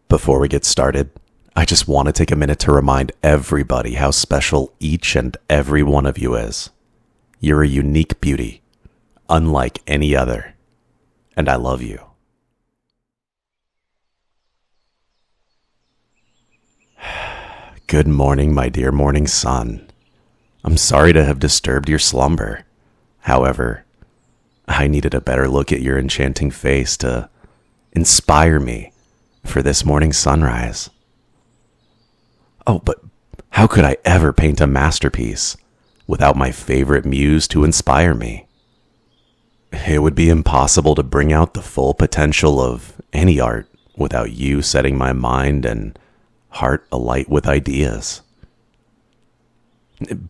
Before we get started, I just want to take a minute to remind everybody how special each and every one of you is. You're a unique beauty, unlike any other, and I love you. Good morning, my dear morning sun. I'm sorry to have disturbed your slumber. However, I needed a better look at your enchanting face to inspire me for this morning's sunrise. Oh, but how could I ever paint a masterpiece without my favorite muse to inspire me? It would be impossible to bring out the full potential of any art without you setting my mind and heart alight with ideas.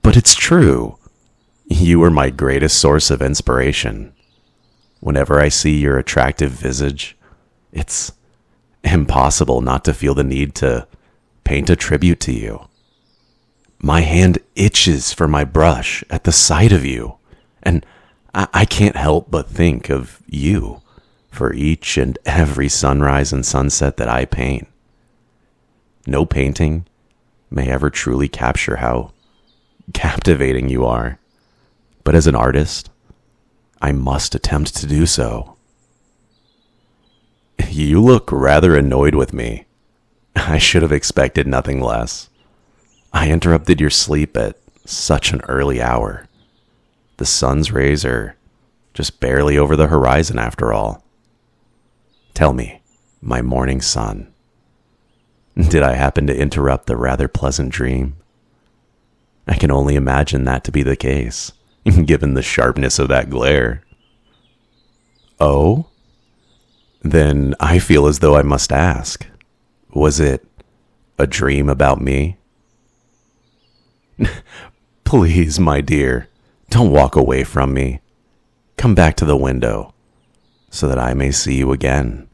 But it's true. You are my greatest source of inspiration. Whenever I see your attractive visage, it's impossible not to feel the need to paint a tribute to you. My hand itches for my brush at the sight of you, and I can't help but think of you for each and every sunrise and sunset that I paint. No painting may ever truly capture how captivating you are, but as an artist, I must attempt to do so. You look rather annoyed with me. I should have expected nothing less. I interrupted your sleep at such an early hour. The sun's rays are just barely over the horizon after all. Tell me, my morning sun, did I happen to interrupt the rather pleasant dream? I can only imagine that to be the case, given the sharpness of that glare. Oh? Then I feel as though I must ask, was it a dream about me? Please, my dear, don't walk away from me. Come back to the window so that I may see you again.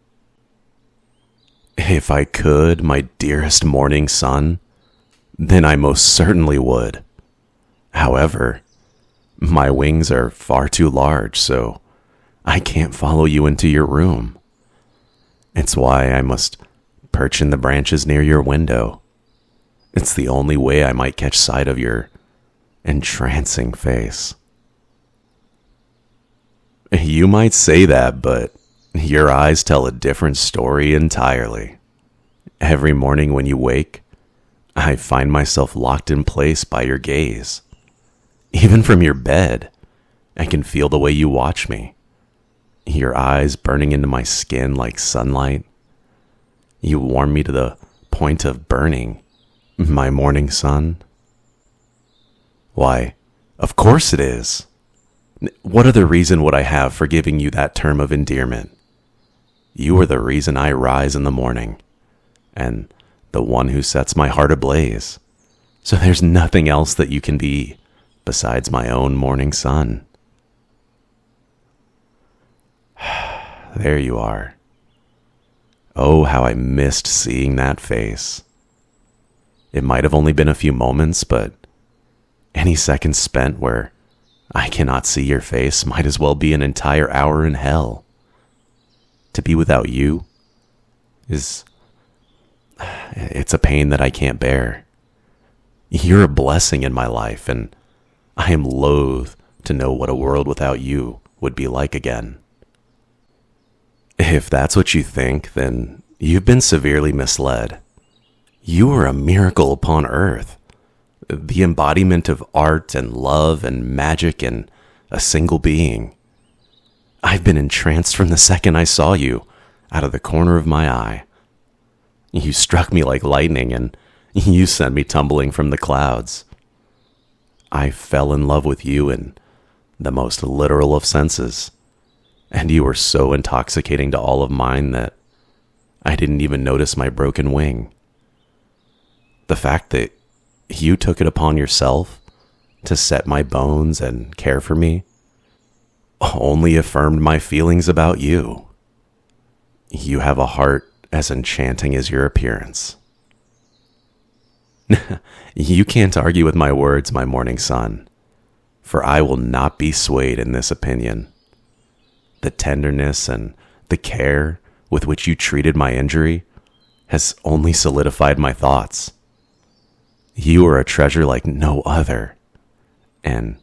If I could, my dearest morning sun, then I most certainly would. However, my wings are far too large, so I can't follow you into your room. It's why I must perch in the branches near your window. It's the only way I might catch sight of your entrancing face. You might say that, but your eyes tell a different story entirely. Every morning when you wake, I find myself locked in place by your gaze. Even from your bed, I can feel the way you watch me. Your eyes burning into my skin like sunlight. You warm me to the point of burning, my morning sun. Why, of course it is. What other reason would I have for giving you that term of endearment? You are the reason I rise in the morning, and the one who sets my heart ablaze. So there's nothing else that you can be besides my own morning sun. There you are. Oh, how I missed seeing that face. It might have only been a few moments, but any second spent where I cannot see your face might as well be an entire hour in hell. To be without you it's a pain that I can't bear. You're a blessing in my life, and I am loath to know what a world without you would be like again. If that's what you think, then you've been severely misled. You are a miracle upon earth, the embodiment of art and love and magic in a single being. I've been entranced from the second I saw you out of the corner of my eye. You struck me like lightning, and you sent me tumbling from the clouds. I fell in love with you in the most literal of senses. And you were so intoxicating to all of mine that I didn't even notice my broken wing. The fact that you took it upon yourself to set my bones and care for me only affirmed my feelings about you. You have a heart as enchanting as your appearance. You can't argue with my words, my morning sun, for I will not be swayed in this opinion. The tenderness and the care with which you treated my injury has only solidified my thoughts. You are a treasure like no other, and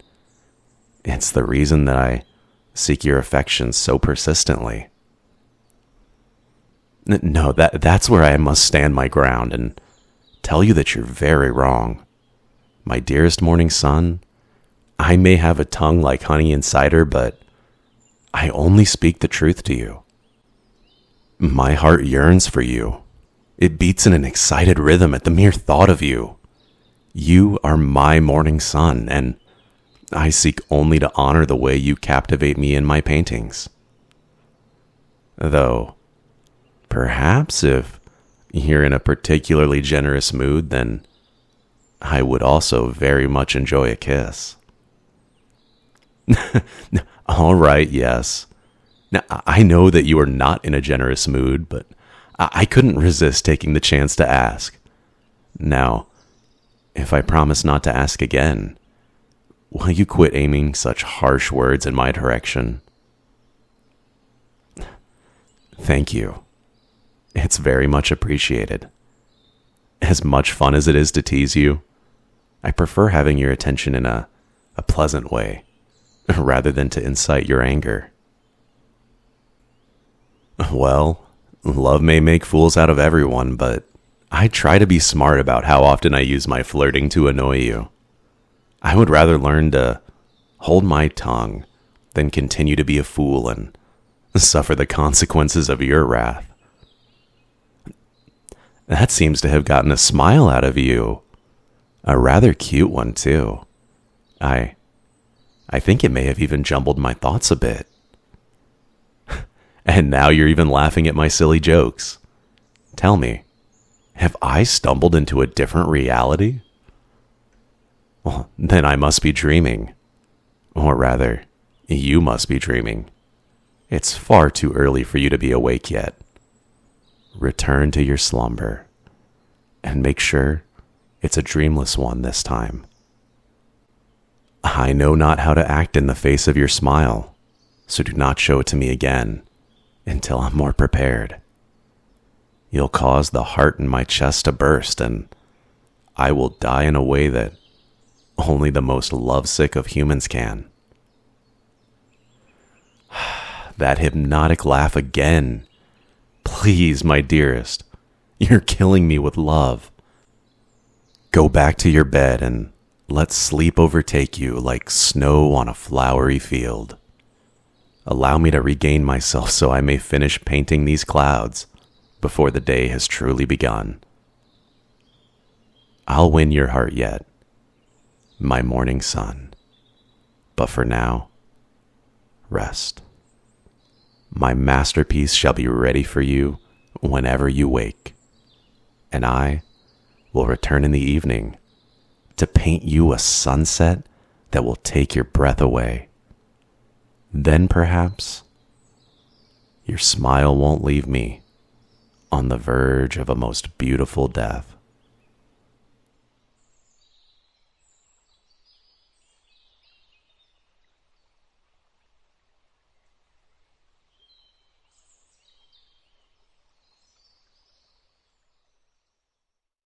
it's the reason that I seek your affection so persistently. No, that's where I must stand my ground and tell you that you're very wrong. My dearest morning sun, I may have a tongue like honey and cider, but I only speak the truth to you. My heart yearns for you. It beats in an excited rhythm at the mere thought of you. You are my morning sun, and I seek only to honor the way you captivate me in my paintings. Though, perhaps if you're in a particularly generous mood, then I would also very much enjoy a kiss. All right, yes. Now, I know that you are not in a generous mood, but I couldn't resist taking the chance to ask. Now, if I promise not to ask again, will you quit aiming such harsh words in my direction? Thank you. It's very much appreciated. As much fun as it is to tease you, I prefer having your attention in a pleasant way, rather than to incite your anger. Well, love may make fools out of everyone, but I try to be smart about how often I use my flirting to annoy you. I would rather learn to hold my tongue than continue to be a fool and suffer the consequences of your wrath. That seems to have gotten a smile out of you. A rather cute one, too. I think it may have even jumbled my thoughts a bit. And now you're even laughing at my silly jokes. Tell me, have I stumbled into a different reality? Well, then I must be dreaming. Or rather, you must be dreaming. It's far too early for you to be awake yet. Return to your slumber, and make sure it's a dreamless one this time. I know not how to act in the face of your smile, so do not show it to me again until I'm more prepared. You'll cause the heart in my chest to burst, and I will die in a way that only the most lovesick of humans can. That hypnotic laugh again. Please, my dearest, you're killing me with love. Go back to your bed and let sleep overtake you like snow on a flowery field. Allow me to regain myself so I may finish painting these clouds before the day has truly begun. I'll win your heart yet, my morning sun. But for now, rest. My masterpiece shall be ready for you whenever you wake, and I will return in the evening to paint you a sunset that will take your breath away. Then perhaps your smile won't leave me on the verge of a most beautiful death.